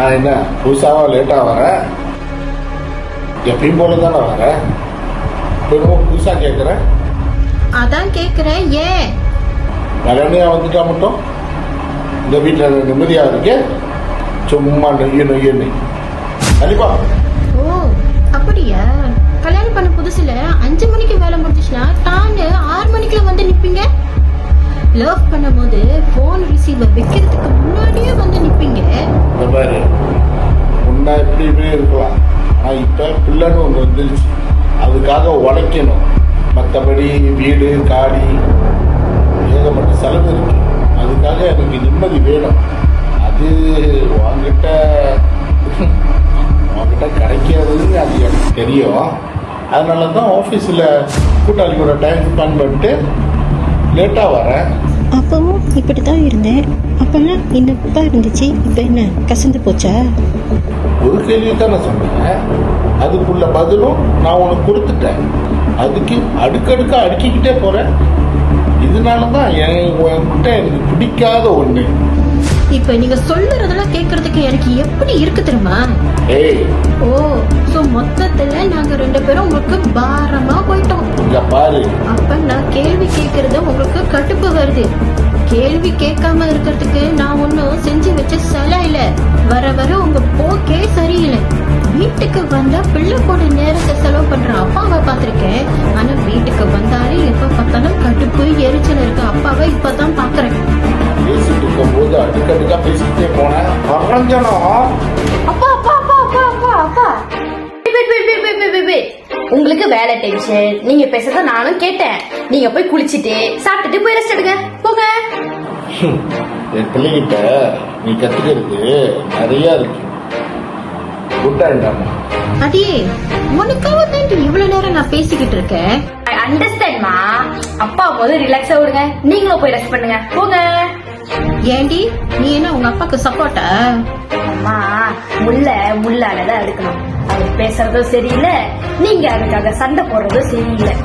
நான் என்ன புதுசாவா லேட்டா வரேன்? எப்பயும் போலதானே வரேன். புதுசா கேக்குறேன். அதான் கேக்குறேன். ஏன் கல்யாணியா வந்துட்டா மட்டும் இந்த வீட்டுல நிம்மதியா இருக்கு? சும்மா நொய்யு கண்டிப்பா. ஓ அப்படியா? கல்யாணம் பண்ண புதுசுல 5 மணிக்கு வேலை முடிஞ்சுச்சுன்னா டான்னு 6 மணிக்குள்ள வந்து நிப்பீங்க. லவ் பண்ணும் போது போன் ரிசீவர் வைக்கிறதுக்கு முன்னாடியே வந்து நிப்பீங்க. இந்த பாரு, முன்னா இப்படி இருக்கலாம். ஆனா இப்ப பிள்ளைன்னு ஒண்ணு வந்துருச்சு. அதுக்காக உழைக்கணும். மற்றபடி வீடு காடி ஏகப்பட்ட செலவு இருக்கு. அதுக்காக எனக்கு நிம்மதி வேணும். அது உங்ககிட்ட கிடைக்காது. அது எனக்கு தெரியும். அதனால தான் ஆஃபீஸில் கூட்டாளி கூட டைம் ஸ்பெண்ட் பண்ணிட்டு லேட்டாக வரேன். அப்பவும் இப்படித்தான் இருந்தேன். அப்பெல்லாம் இன்னப்பா இருந்துச்சு, இப்ப என்ன கசந்து போச்சா? ஒரு கேள்வி தான் நான் சொன்னேன். அதுக்குள்ள பதிலும் நான் உனக்கு கொடுத்துட்டேன். அதுக்கு அடுக்கடுக்கா அடுக்கிக்கிட்டே போறேன். இதனாலதான் என்கிட்ட எனக்கு பிடிக்காத ஒண்ணு. இப்ப நீங்க சொல்றதெல்லாம் கேக்குறதுக்கு எனக்கு எப்படி இருக்கு தெரியுமா? ஓ சோ மொத்தத்துல நாங்க 2 பேரும் உங்களுக்கு பாரமா போயிட்டோம். இங்க பாரு, அப்ப நான் கேள்வி கேக்குறது உங்களுக்கு கடுப்பு வருது. கேள்வி கேட்காம இருக்கிறதுக்கு நான் ஒன்னும் செஞ்சு வச்ச சிலை இல்ல. வர வர உங்க போக்கே சரியில்லை. வீட்டுக்கு வந்தா பிள்ளை கூட நேரத்தை செலவு பண்ற அப்பாவை பாத்திருக்கேன். ஆனா வீட்டுக்கு வந்தாலே எப்ப பார்த்தாலும் கடுப்பு எரிச்சல் இருக்க அப்பாவை இப்பதான் பாக்குறேன். பேசிட்டு இருக்கும் போது அடுக்கடுக்கா பேசிக்கிட்டே போனேன். அப்பா அப்பா அப்பா அப்பா அப்பா அப்பா உங்களுக்கு வேலை டென்ஷன். நீங்க பேசுறத நானும் கேட்டேன். நீங்க போய் குளிச்சுட்டு சாப்பிட்டுட்டு போய் ரெஸ்ட் எடுங்க போங்க. என் பிள்ளைகிட்ட நீ கத்துக்கிறது நிறைய இருக்கு. அடியே உனக்காக தான் இவ்வளவு நேரம் நான் பேசிக்கிட்டு இருக்கேன். அண்டர்ஸ்டாண்ட்மா. அப்பா போது ரிலாக்ஸா விடுங்க. நீங்களும் போய் ரெஸ்ட் பண்ணுங்க போங்க. ஏண்டி நீ என்ன உங்க அப்பாக்கு சப்போர்ட்டா? அம்மா முள்ளாலதான் எடுக்கணும். அவர் பேசுறதும் சரியில்லை, நீங்க அதுக்காக சண்டை போடுறதும் சரியில்லை.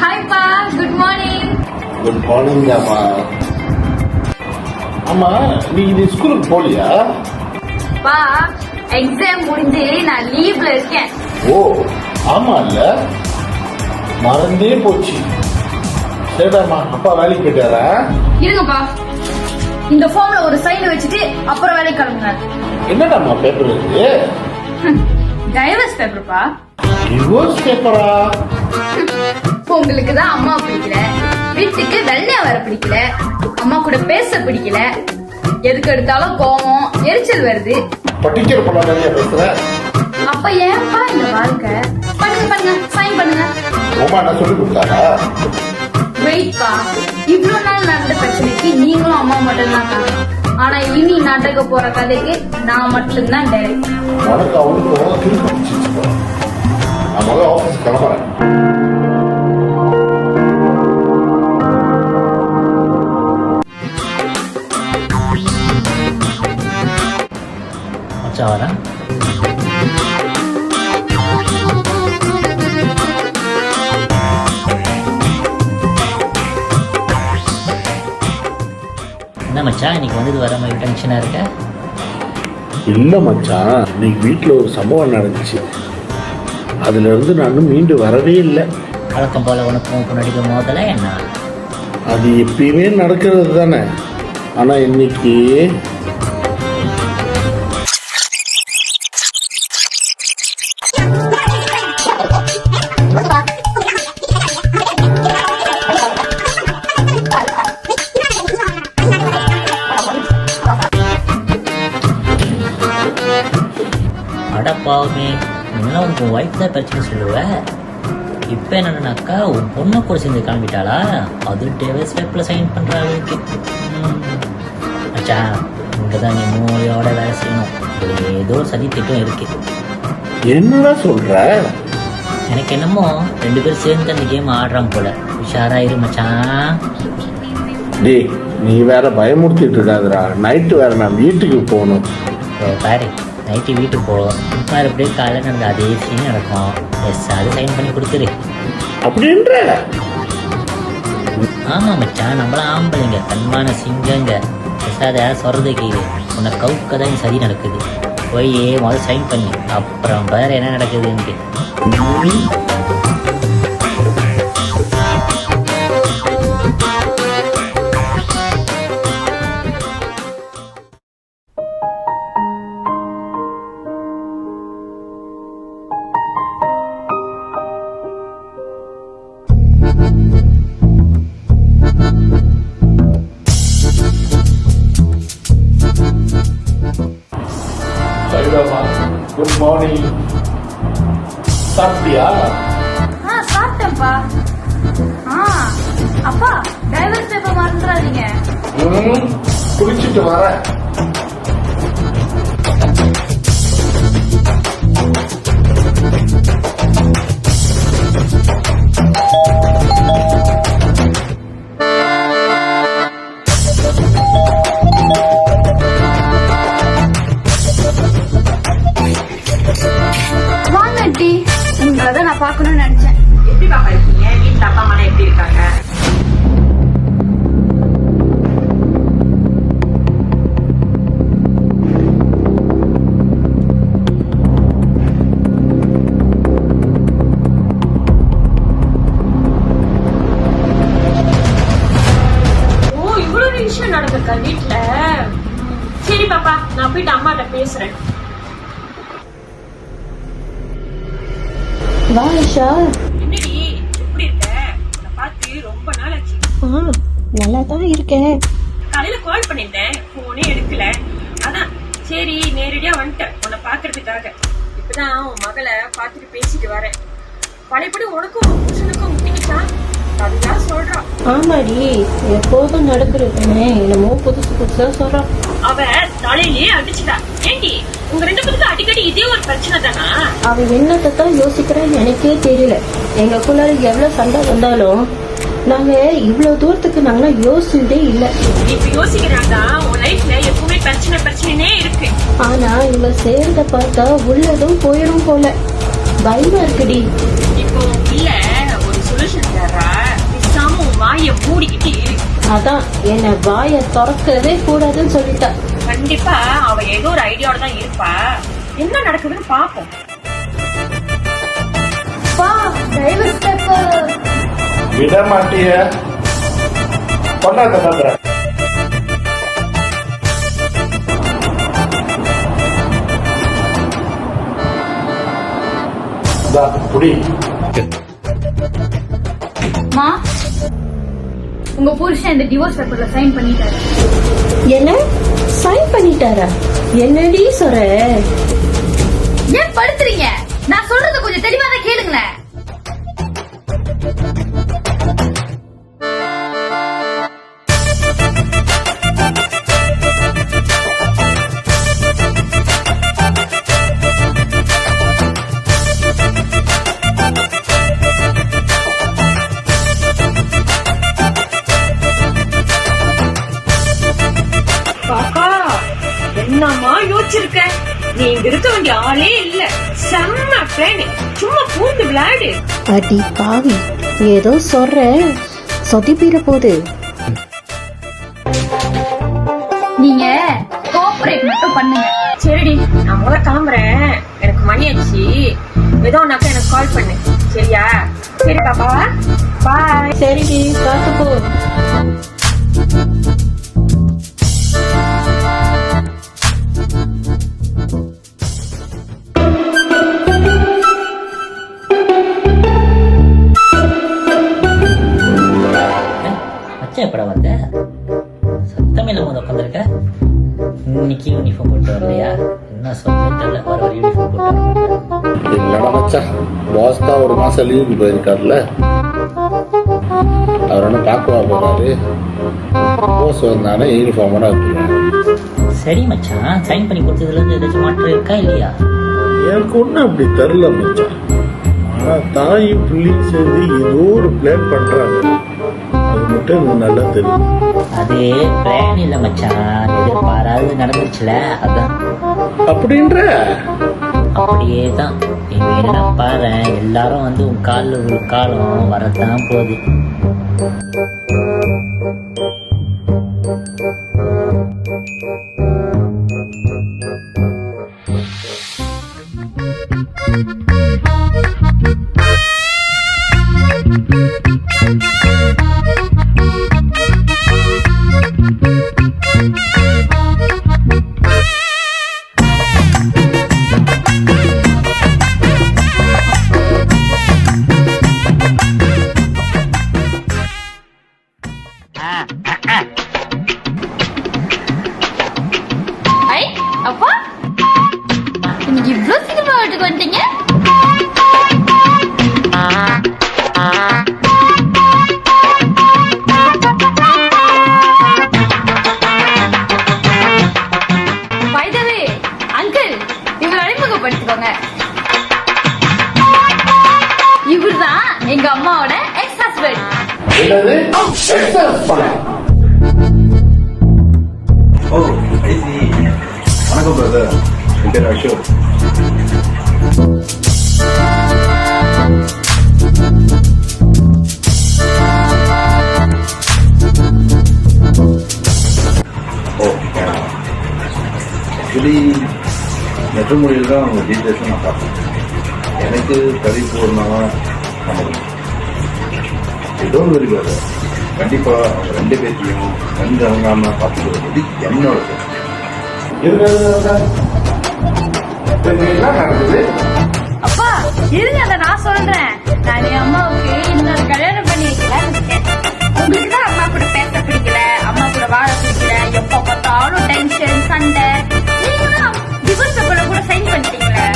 ஹாய்ப்பா, குட் மார்னிங். Good morning. ஆமா, நீ இது ஸ்கூலுக்கு போலியா? பா, எக்ஸாம் முடிஞ்சு நான் லீவ்ல இருக்கேன். ஓ ஆமா, இல்ல மறந்தே போச்சு. சரிடாமா, அப்பா வேலைக்கு போயிட்டாரா? இருங்கப்பா, இந்த ஃபார்ம்ல ஒரு சைன் வச்சுட்டு அப்புறம் வேலைக்கு கிளம்புங்க. என்னடாமா பேப்பர் இருக்கு? டைவர்ஸ் பேப்பர்ப்பா. டிவோர்ஸ் பேப்பரா? உங்களுக்கு தான் அம்மா பிடிக்கல, வீட்டுக்கு வெள்ளையா வர பிடிக்கல, அம்மா கூட பேச பிடிக்கல, எதுக்கு எடுத்தாலும் கோவம் எரிச்சல் வருது. படிக்கிற பொண்ணா நிறைய பேசுற. அப்ப ஏன்பா இந்த வாழ்க்கை? பண்ணுங்க பண்ணுங்க, சைன் பண்ணுங்க. அம்மா என்ன சொல்லி கொடுத்தாரா? வெயிட்பா, இவ்வளவு நாள் நடந்த பிரச்சனைக்கு நீங்களும் அம்மா மட்டும் தான் காரணம். ஆனா இனி நடக்க போற கதைக்கு நான் மட்டும்தான் டைரக்ட். உனக்கு அவனுக்கு திருப்பி நான் முதல்ல ஆபீஸ் கிளம்புறேன். வரேன். என்ன மச்சான், இன்னைக்கு வந்தது வர மாதிரி டென்ஷனா இருக்க? இல்ல மச்சான், இன்னைக்கு வீட்டுல ஒரு சம்பவம் நடந்துச்சு. அதுல இருந்து நானும் மீண்டு வரவே இல்லை. வழக்கம் போல உனக்கும் நடிக்க மோதல என்ன? அது எப்பயுமே நடக்கிறது தானே. ஆனா இன்னைக்கு அடப்பாவுமே, முன்னெல்லாம் உனக்கு உன் ஒய்ஃப் தான் பிரச்சனை சொல்லுவேன். இப்போ என்னன்னாக்கா உன் பொண்ணை கூட சேர்ந்து கிளம்பிட்டாளா? அது டிவைஸ் பேப்பரில் சைன் பண்ணுற அளவுக்கு. மச்சான், இங்கே தான் நீ மூளையோட வேலை செய்யணும். ஏதோ சதி திட்டம் இருக்கு. என்ன சொல்ற? எனக்கு என்னமோ 2 பேரும் சேர்ந்து அந்த கேம் ஆடுறாங்க போல. உஷாராயிரு மச்சான். டேய் நீ வேற பயமுறுத்திட்டு இருக்காதுடா. நைட்டு வேற நான் வீட்டுக்கு போகணும். பாரு நைட்டு வீட்டுக்கு போவோம் மறுபடியும் காலையில் நடந்த அதே சீன் நடக்கும். எஸ் அது சைன் பண்ணி கொடுத்துரு. அப்படின்ற ஆமாம் மச்சான், நம்மளாம் ஆம்பளைங்க தன்மான சிங்கங்க. அதை சொல்றது கேளு. உன்னை கவுக்க தான் சதி நடக்குது. போய் முதல்ல சைன் பண்ணி அப்புறம் வேற என்ன நடக்குதுன்ட்டு. Good morning. சாப்பிட்டியா? சாப்பிட்டேன்ப்பா. அப்பா டைவர்ஸ் பேப்பர் மறந்துடாதீங்க. குளிச்சுட்டு வரேன். வாங்க ஆண்டி, உங்களை நான் பார்க்கணும்னு நினைச்சேன். எப்படி பாப்பா இருக்கீங்க? வீட்டுல அப்பா அம்மா எப்படி இருக்காங்க? ஓ, இவ்வளவு விஷயம் நடந்திருக்கா வீட்டுல? சரி பாப்பா, நான் போயிட்டு அம்மாட்ட பேசுறேன். வா ஐஷா. என்னடி எப்படி இருக்க? உன்னை பார்த்து ரொம்ப நாள் ஆச்சு. நல்லா தான் இருக்கேன். காலையில கால் பண்ணிருந்தேன், போனே எடுக்கல. அதான் சரி நேரடியா வந்துட்டேன் உன்னை பாக்குறதுக்காக. இப்பதான் உன் மகளை பார்த்துட்டு பேசிட்டு வரேன். பழையபடி உனக்கும் புருஷனுக்கும் முட்டிக்கிட்டான் அதுதான் சொல்றான். ஆமாடி, எப்போதும் நடக்கிறதுனே என்னமோ புதுசு புதுசா சொல்றான். அவ தலையிலேயே அடிச்சுட்டா. ஏண்டி உங்க ரெண்டு பேருக்கு அடிக்கடி இதே ஒரு பிரச்சனை தானா? அவ என்னத்தான் யோசிக்கிறான்னு எனக்கே தெரியல. எங்களுக்குள்ள எவ்வளவு சண்டை வந்தாலும் நாங்க இவ்வளவு தூரத்துக்கு நாங்க யோசிச்சதே இல்ல. இப்ப யோசிக்கிறாங்க உன் லைஃப்ல எப்பவுமே பிரச்சனைனே இருக்கு. ஆனா இவ சேர்ந்த பார்த்தா உள்ளதும் போயிடும் போல. பயமா இருக்குடி. இப்போ இல்ல ஒரு சொல்யூஷன் தர்றா. பேசாம உன் வாய மூடிக்கிட்டு இரு. அதான் என்ன வாய திறக்கவே கூடாதுன்னு சொல்லிட்டா. கண்டிப்பா அவ ஏதோ ஒரு ஐடியாவோட தான் இருப்பா. என்ன நடக்குதுன்னு பாப்போம். டைவர்ஸ் பேப்பர் விட மாட்டிய கொண்டாந்த பண்றேன். புடி. மா, உங்க புருஷன் இந்த டிவோர்ஸ் பேப்பர்ல சைன் பண்ணிட்டாரு. என்ன சைன் பண்ணிட்டாரா? என்னடி சொல்ற? ஏன் படுத்துறீங்க? நான் சொல்றது கொஞ்சம் தெளிவா தான் கேளுங்களேன். பாப்பா என்னம்மா யோசிச்சிருக்க? நீ இங்க இருக்க வேண்டிய ஆளே இல்ல. செம்ம ஃப்ரெண்ட், சும்மா பூந்து விளையாடு. அடி பாவி, ஏதோ சொல்ற சொதிப்பீர போது. நீங்க கோஆபரேட் மட்டும் பண்ணுங்க. சரிடி, நான் முதல்ல கிளம்புறேன். எனக்கு மணி ஆச்சு. ஏதோ ஒன்னாக்கா எனக்கு கால் பண்ணு, சரியா? சரி பாப்பா, பாய். சரிடி, பார்த்து போ. மச்சான் எப்படா வந்த? சத்தமில்ல போது உட்காந்துருக்க. இன்னைக்கு யூனிஃபார்ம் போட்டு வரலையா? என்ன சொல்ல வர ஒரு யூனிஃபார்ம் போட்டு இல்லடா மச்சான், பாஸ் தான் ஒரு மாசம் லீவுக்கு போயிருக்காருல்ல. அவர் ஒன்னும் பார்க்கவா போறாரு. போஸ் வந்தானே யூனிஃபார்மோட வந்துருவாங்க. சரி மச்சான், சைன் பண்ணி கொடுத்ததுல இருந்து ஏதாச்சும் மாற்றம் இருக்கா இல்லையா? எனக்கு ஒன்றும் அப்படி தெரில மச்சான். ஆனா தாயும் பிள்ளையும் சேர்ந்து ஏதோ ஒரு பிளான் பண்றாங்க. அது மட்டும் எனக்கு நல்லா தெரியும். அது பிளான் இல்ல மச்சான், எதிர்பாராது நடந்துச்சுல அதான். அப்படின்ற அப்படியே தான். நீ வேணா பாரு, எல்லாரும் வந்து உன் காலில் ஒரு காலம் வரத்தான் போகுது. ஐ அப்பா, இன்னைக்கு இவ்ளோ சீக்கிரமா வீட்டுக்கு வந்துட்டீங்க? By the way, uncle, இவரை அறிமுகப்படுத்திக்கோங்க. இவர்தான் எங்க அம்மாவோட எக்ஸ் ஹஸ்பண்ட். என்னது எக்ஸஸ் பண்ண. ஓ ஐ சி. வணக்கம் பிரதர், என் பேர் அசோக். ஓ ஆக்சுவலி மெட்ரோ மொழியில் தான் அவங்க டீட்டெயில்ஸை நான் பார்த்தேன். எனக்கு பரிபூர்ணமாக நம்பணும். டோன்ட் வெரி பிரதர், கண்டிப்பாக அவங்க 2 பேர்த்தையும் கண்டு அவங்காம பார்த்துக்கிறது என்னோட என்ன நடக்குது? அப்பா இருங்க, அதை நான் சொல்றேன். நான் என் அம்மாவுக்கு இன்னொரு கல்யாணம் பண்ணி வைக்கலாம்னு இருக்கேன். உங்களுக்கு தான் அம்மா கூட பேச பிடிக்கல, அம்மா கூட வாழ பிடிக்கல, எப்ப பார்த்தாலும் டென்ஷன் சண்டை. நீங்களும் டிவோர்ஸ் பேப்பர்ல கூட சைன் பண்ணிட்டீங்களே,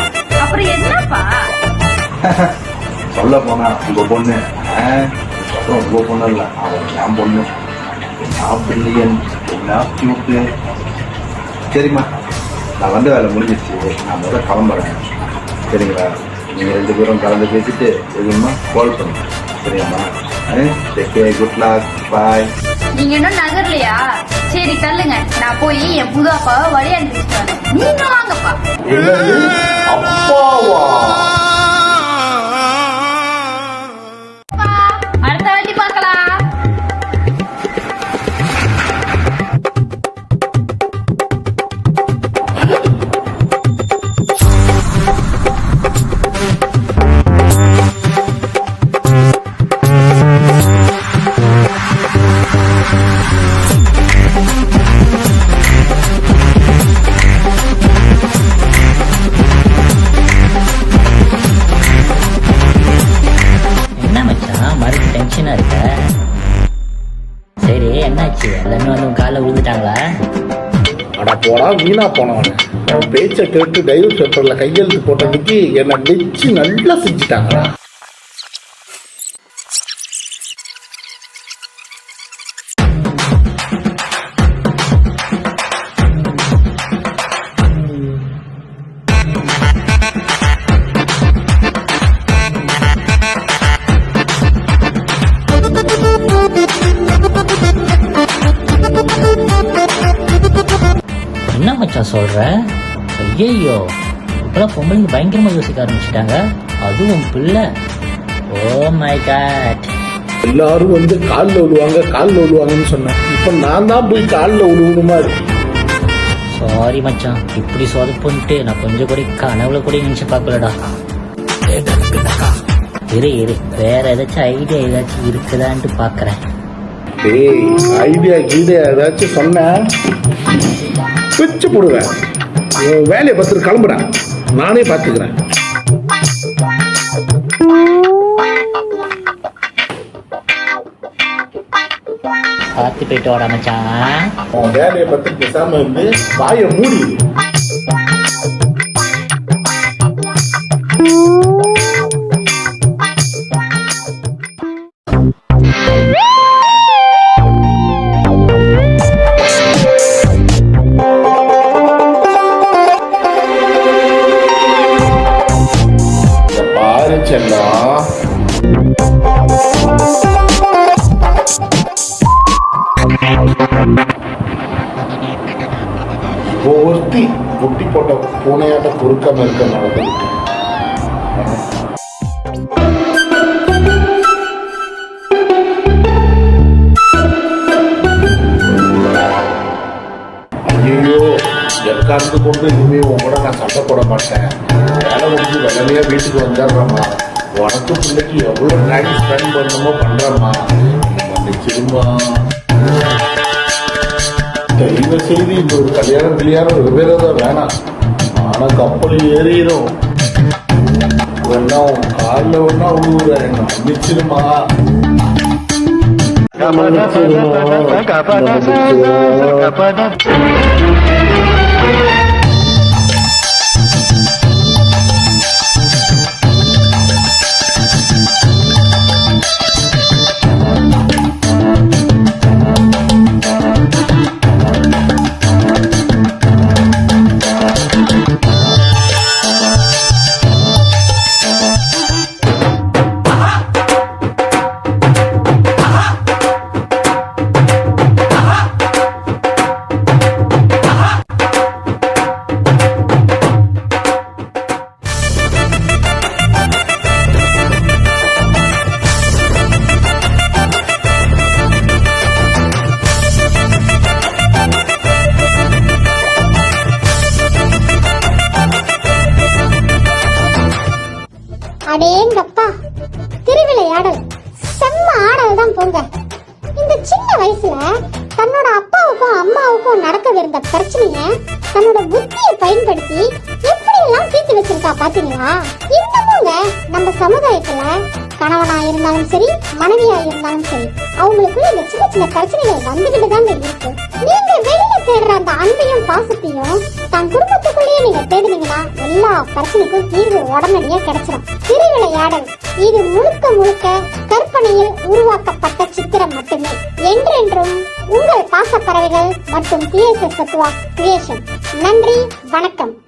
அப்புறம் என்னப்பா? சொல்ல போனா உங்க பொண்ணு, அப்புறம் உங்க பொண்ணு இல்லை, அவன் என் பொண்ணு. நான் பில்லியன், நான் கியூட்டு. சரிம்மா, நான் வந்த வேலை முடிஞ்சிச்சு, நான் முதல்ல கிளம்புறேன். சரிங்களா? நீங்கள் 2 பேரும் கலந்து பேசிட்டு எதுவுமா கால் பண்ணுங்க. சரியாம்மா? குட் லக், பாய். நீங்க இன்னும் நகர்லையா? சரி தள்ளுங்க, நான் போய் என் புது அப்பாவை வழி அனுப்பிச்சு வரேன். நீங்க வாங்கப்பா. என்னது அப்பாவா? அடுத்த வாட்டி பார்க்கலாம். என்ன மச்சான் மறுபடியும் டென்ஷனா இருக்க? சரி என்னாச்சு, எல்லாமே வந்து உன் காலில் விழுந்துட்டாங்களா? அட போடா வீணா போனவன. உன் பேச்சை கேட்டு டைவர்ஸ் பேப்பர்ல கையெழுத்து போட்டதுக்கு என்னை வச்சு நல்லா செஞ்சுட்டாங்களா? என்ன மச்சான் சொல்ற? ஐயோ, இப்பெல்லாம் பொம்பளைங்க பயங்கரமா யோசிக்க ஆரம்பிச்சிட்டாங்க, அதுவும் பிள்ளை. Oh my God. எல்லாரும் வந்து காலில் விழுவாங்கன்னு சொன்னேன். இப்ப நான் தான் போய் காலில் விழுவணுமா இருக்கு. சாரி மச்சான், இப்படி சொதப்புன்ட்டு நான் கொஞ்சம் கூட கனவுல கூட நினைச்சு பார்க்கலடா. இரு வேற ஏதாச்சும் இருக்குதான்ட்டு பாக்குறேன். ஏய், ஐடியா ஏதாச்சும் சொன்ன பிச்சு போடுவேன். வேலையை பார்த்துட்டு கிளம்புறேன், நானே பார்த்துக்கிறேன். பார்த்து போயிட்டு வாடா மச்சான். உன் வேலையை பார்த்து பேசாம இருந்து வாயை மூடி. பாரு செல்லம், குட்டி போட்ட பூனையாட்ட குறுக்காம இருக்க நடந்துருக்கு. ஐயோ, எக்காந்து கொண்டு இனிமே உன் கூட நான் சண்டை போட மாட்டேன். வேலை முடிஞ்சு வெள்ளனையா வீட்டுக்கு வந்துடுறேம்மா. உனக்கு பிள்ளைக்கு எவ்வளவு டைம் ஸ்பெண்ட் பண்ணணுமோ பண்றேம்மா. மன்னிச்சிருமா. தயவு செய்து இந்த ஒரு கல்யாணம் வெவ்வேறதா வேணாம். ஆனா கப்பல் ஏறிடும். வேணா உன் காலில் வேணா உழுவுற. என்ன மன்னிச்சிருமா. அடேங்கப்பா, திருவிளையாடல் செம்ம ஆடல் தான் போங்க. இந்த சின்ன வயசுல தன்னோட அப்பாவுக்கும் அம்மாவுக்கும் நடக்கவிருந்த பிரச்சனைய தன்னோட புத்தியை பயன்படுத்தி எப்படி எல்லாம் தீர்த்து வச்சிருக்கா பாத்தீங்களா? இன்னமுங்க நம்ம சமுதாயத்துல கணவனா இருந்தாலும் சரி, மனைவியா இருந்தாலும் சரி, அவங்களுக்குள்ள இந்த சின்ன சின்ன பிரச்சனைகள் வந்துகிட்டு தாங்க இருக்கு. நீங்க வெளியில தேடுற அந்த அன்பையும் பாசத்தையும் தன் குடும்பத்துக்குள்ளேயே நீங்க தேடுனீங்கன்னா எல்லா பிரச்சனைக்கும் தீர்வு உடனடியா கிடைச்சிடும். திருவிளையாடல் இது முழுக்க முழுக்க கற்பனையில் உருவாக்கப்பட்ட சித்திரம் மட்டுமே. என்றென்றும் உங்கள் பாசப்பறவைகள் மற்றும் TSS சத்துவா கிரியேஷன். நன்றி, வணக்கம்.